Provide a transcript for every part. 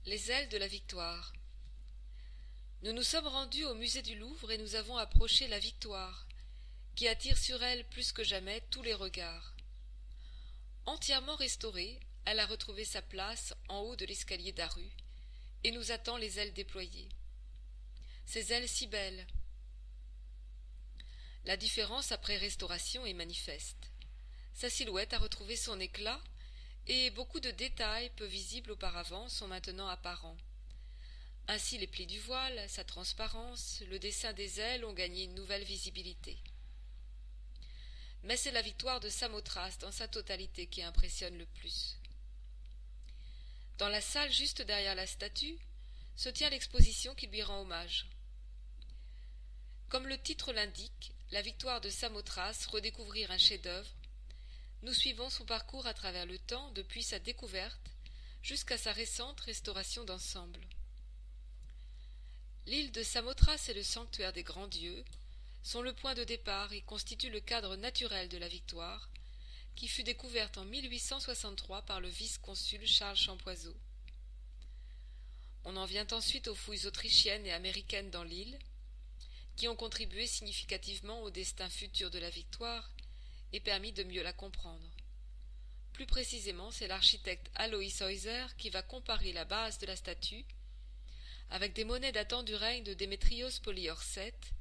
Les ailes de la Victoire. Nous nous sommes rendus au musée du Louvre et nous avons approché la Victoire, qui attire sur elle plus que jamais tous les regards. Entièrement restaurée, elle a retrouvé sa place en haut de l'escalier d'Aru et nous attend les ailes déployées. Ces ailes si belles. La différence après restauration est manifeste. Sa silhouette a retrouvé son éclat et beaucoup de détails peu visibles auparavant sont maintenant apparents. Ainsi les plis du voile, sa transparence, le dessin des ailes ont gagné une nouvelle visibilité. Mais c'est la victoire de Samothrace dans sa totalité qui impressionne le plus. Dans la salle juste derrière la statue se tient l'exposition qui lui rend hommage. Comme le titre l'indique, la victoire de Samothrace, redécouvrir un chef-d'œuvre, nous suivons son parcours à travers le temps depuis sa découverte jusqu'à sa récente restauration d'ensemble. L'île de Samothrace et le sanctuaire des grands dieux sont le point de départ et constituent le cadre naturel de la victoire, qui fut découverte en 1863 par le vice-consul Charles Champoiseau. On en vient ensuite aux fouilles autrichiennes et américaines dans l'île, qui ont contribué significativement au destin futur de la victoire et permis de mieux la comprendre. Plus précisément, c'est l'architecte Alois Heuser qui va comparer la base de la statue avec des monnaies datant du règne de Démétrios Polyorcète,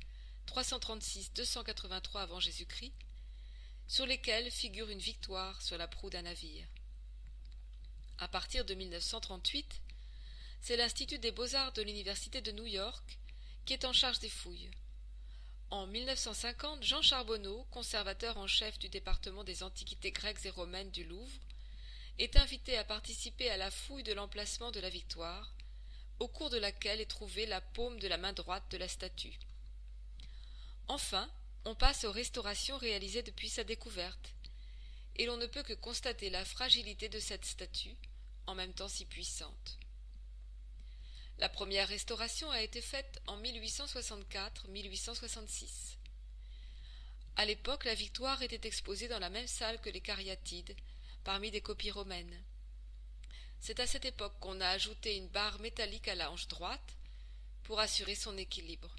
336-283 avant Jésus-Christ, sur lesquelles figure une victoire sur la proue d'un navire. À partir de 1938, c'est l'Institut des Beaux-Arts de l'Université de New York qui est en charge des fouilles. En 1950, Jean Charbonneau, conservateur en chef du département des antiquités grecques et romaines du Louvre, est invité à participer à la fouille de l'emplacement de la victoire, au cours de laquelle est trouvée la paume de la main droite de la statue. Enfin, on passe aux restaurations réalisées depuis sa découverte, et l'on ne peut que constater la fragilité de cette statue, en même temps si puissante. La première restauration a été faite en 1864-1866. À l'époque, la victoire était exposée dans la même salle que les cariatides, parmi des copies romaines. C'est à cette époque qu'on a ajouté une barre métallique à la hanche droite pour assurer son équilibre.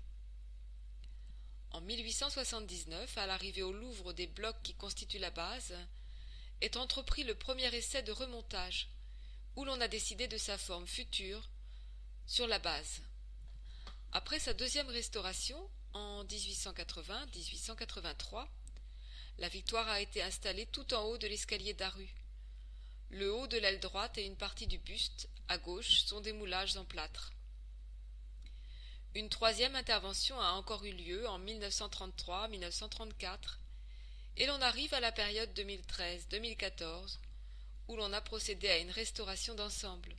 En 1879, à l'arrivée au Louvre des blocs qui constituent la base, est entrepris le premier essai de remontage, où l'on a décidé de sa forme future sur la base. Après sa deuxième restauration, en 1880-1883, la victoire a été installée tout en haut de l'escalier d'Aru. Le haut de l'aile droite et une partie du buste, à gauche, sont des moulages en plâtre. Une troisième intervention a encore eu lieu en 1933-1934, et l'on arrive à la période 2013-2014, où l'on a procédé à une restauration d'ensemble.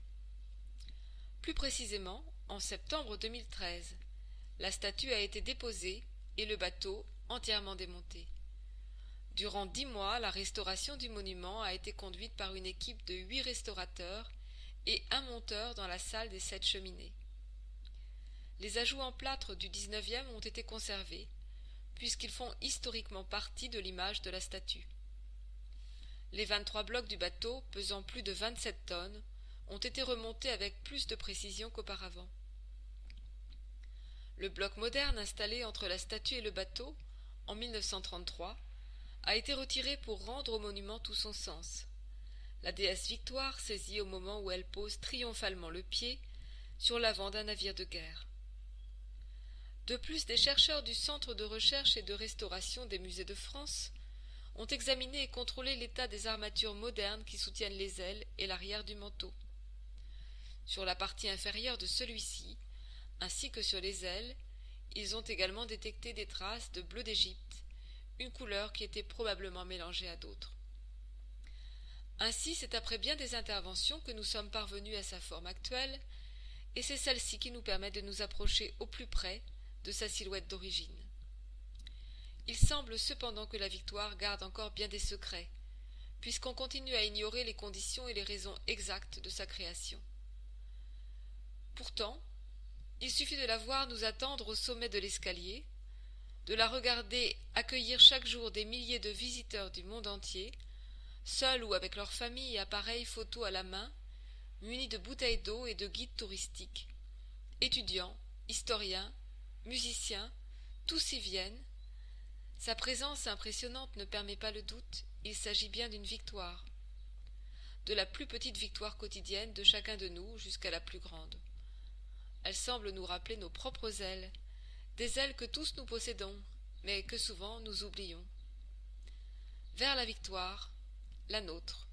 Plus précisément, en septembre 2013, la statue a été déposée et le bateau entièrement démonté. Durant 10 mois, la restauration du monument a été conduite par une équipe de 8 restaurateurs et un monteur dans la salle des 7 cheminées. Les ajouts en plâtre du 19e ont été conservés, puisqu'ils font historiquement partie de l'image de la statue. Les 23 blocs du bateau, pesant plus de 27 tonnes, ont été remontés avec plus de précision qu'auparavant. Le bloc moderne installé entre la statue et le bateau, en 1933, a été retiré pour rendre au monument tout son sens. La déesse Victoire saisie au moment où elle pose triomphalement le pied sur l'avant d'un navire de guerre. De plus, des chercheurs du Centre de recherche et de restauration des musées de France ont examiné et contrôlé l'état des armatures modernes qui soutiennent les ailes et l'arrière du manteau. Sur la partie inférieure de celui-ci, ainsi que sur les ailes, ils ont également détecté des traces de bleu d'Égypte, une couleur qui était probablement mélangée à d'autres. Ainsi, c'est après bien des interventions que nous sommes parvenus à sa forme actuelle, et c'est celle-ci qui nous permet de nous approcher au plus près de sa silhouette d'origine. Il semble cependant que la victoire garde encore bien des secrets, puisqu'on continue à ignorer les conditions et les raisons exactes de sa création. Pourtant, il suffit de la voir nous attendre au sommet de l'escalier, de la regarder accueillir chaque jour des milliers de visiteurs du monde entier, seuls ou avec leurs familles et appareils photo à la main, munis de bouteilles d'eau et de guides touristiques. Étudiants, historiens, musiciens, tous y viennent. Sa présence impressionnante ne permet pas le doute, il s'agit bien d'une victoire. De la plus petite victoire quotidienne de chacun de nous jusqu'à la plus grande. Elle semble nous rappeler nos propres ailes, des ailes que tous nous possédons, mais que souvent nous oublions. Vers la victoire, la nôtre.